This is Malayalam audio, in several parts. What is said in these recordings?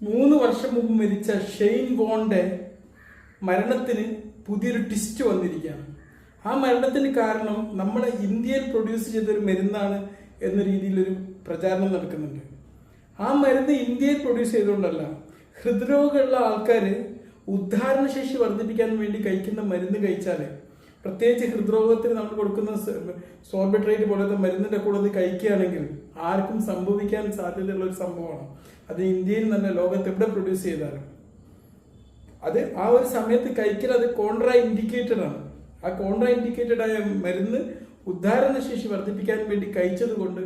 3 വർഷം മുമ്പ് മരിച്ച ഷെയ്ൻ വോണിന്റെ മരണത്തിന് പുതിയൊരു ട്വിസ്റ്റ് വന്നിരിക്കുകയാണ്. ആ മരണത്തിന് കാരണം നമ്മളെ ഇന്ത്യയിൽ പ്രൊഡ്യൂസ് ചെയ്തൊരു മരുന്നാണ് എന്ന രീതിയിലൊരു പ്രചാരണം നടക്കുന്നുണ്ട്. ആ മരുന്ന് ഇന്ത്യയിൽ പ്രൊഡ്യൂസ് ചെയ്തുകൊണ്ടല്ല, ഹൃദ്രോഗമുള്ള ആൾക്കാർ ഉദ്ധാരണശേഷി വർദ്ധിപ്പിക്കാൻ വേണ്ടി കഴിക്കുന്ന മരുന്ന് കഴിച്ചാൽ, പ്രത്യേകിച്ച് ഹൃദ്രോഗത്തിന് നമ്മൾ കൊടുക്കുന്ന സോർബിട്രേറ്റ് പോലത്തെ മരുന്നിന്റെ കൂടെ അത് കഴിക്കുകയാണെങ്കിൽ ആർക്കും സംഭവിക്കാൻ സാധ്യതയുള്ള ഒരു സംഭവമാണ്. അത് ഇന്ത്യയിൽ തന്നെ ലോകത്ത് എവിടെ പ്രൊഡ്യൂസ് ചെയ്താലും അത് ആ ഒരു സമയത്ത് കഴിക്കൽ അത് കോൺട്രാ ഇൻഡിക്കേറ്റഡ് ആണ്. ആ കോൺട്രാ ഇൻഡിക്കേറ്റഡ് ആയ മരുന്ന് ഉദ്ധാരണശേഷി വർദ്ധിപ്പിക്കാൻ വേണ്ടി കഴിച്ചത് കൊണ്ട്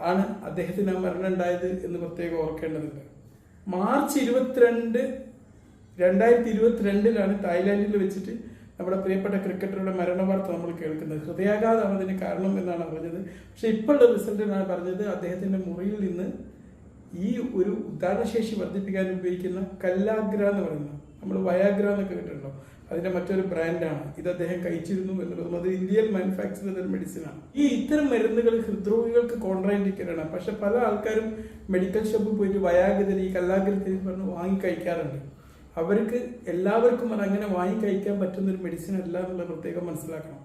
ആണ് അദ്ദേഹത്തിന് ആ മരണം ഉണ്ടായത് എന്ന് പ്രത്യേകം ഓർക്കേണ്ടതുണ്ട്. മാർച്ച് 22, 2022 തായ്ലാന്റിൽ വെച്ചിട്ട് നമ്മുടെ പ്രിയപ്പെട്ട ക്രിക്കറ്ററുടെ മരണ വാർത്ത നമ്മൾ കേൾക്കുന്നത്. ഹൃദയാഘാതമാണ് അതിന് കാരണം എന്നാണ് പറഞ്ഞത്. പക്ഷെ ഇപ്പോഴുള്ള റിസൾട്ടിനാണ് പറഞ്ഞത് അദ്ദേഹത്തിന്റെ മുറിയിൽ നിന്ന് ഈ ഒരു ഉദ്ധാരണശേഷി വർദ്ധിപ്പിക്കാൻ ഉപയോഗിക്കുന്ന കല്ലാഗ്ര എന്ന് പറയുന്ന, നമ്മൾ വയാഗ്ര എന്നൊക്കെ കേട്ടിട്ടുണ്ടോ, അതിന്റെ മറ്റൊരു ബ്രാൻഡാണ് ഇത്. അദ്ദേഹം കഴിച്ചിരുന്നു എന്നുള്ളതും അത് ഇന്ത്യയിൽ മാനുഫാക്ചർ ചെയ്തൊരു മെഡിസിനാണ്. ഈ ഇത്തരം മരുന്നുകൾ ഹൃദ്രോഗികൾക്ക് കോൺട്രാഇൻഡിക്കേറ്റഡ് ആണ്. പക്ഷെ പല ആൾക്കാരും മെഡിക്കൽ ഷോപ്പിൽ പോയിട്ട് വയാഗ്രതിന് ഈ കല്ലാഗ്രതിന് പറഞ്ഞ് വാങ്ങി കഴിക്കാറുണ്ട്. അവർക്ക് എല്ലാവർക്കും അത് അങ്ങനെ വാങ്ങി കഴിക്കാൻ പറ്റുന്ന ഒരു മെഡിസിൻ അല്ല എന്നുള്ളത് പ്രത്യേകം മനസ്സിലാക്കണം.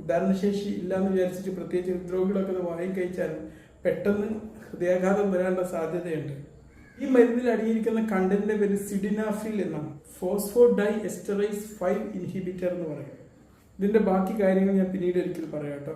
ഉദാഹരണശേഷി ഇല്ലാന്ന് വിചാരിച്ചിട്ട് പ്രത്യേകിച്ച് ഹൃദ്രോഗികളൊക്കെ അത് വാങ്ങി കഴിച്ചാൽ പെട്ടെന്ന് ഹൃദയാഘാതം വരാനുള്ള സാധ്യതയുണ്ട്. ഈ മരുന്നിൽ അടങ്ങിയിരിക്കുന്ന കണ്ടന്റിന്റെ പേര് സിഡിനാഫിൽ എന്നാണ്. ഫോസ്ഫോഡൈ എസ്റ്ററൈസ് 5 ഇൻഹിബിറ്റർ എന്ന് പറയും. ഇതിന്റെ ബാക്കി കാര്യങ്ങൾ ഞാൻ പിന്നീട് ഒരിക്കൽ പറയാം കേട്ടോ.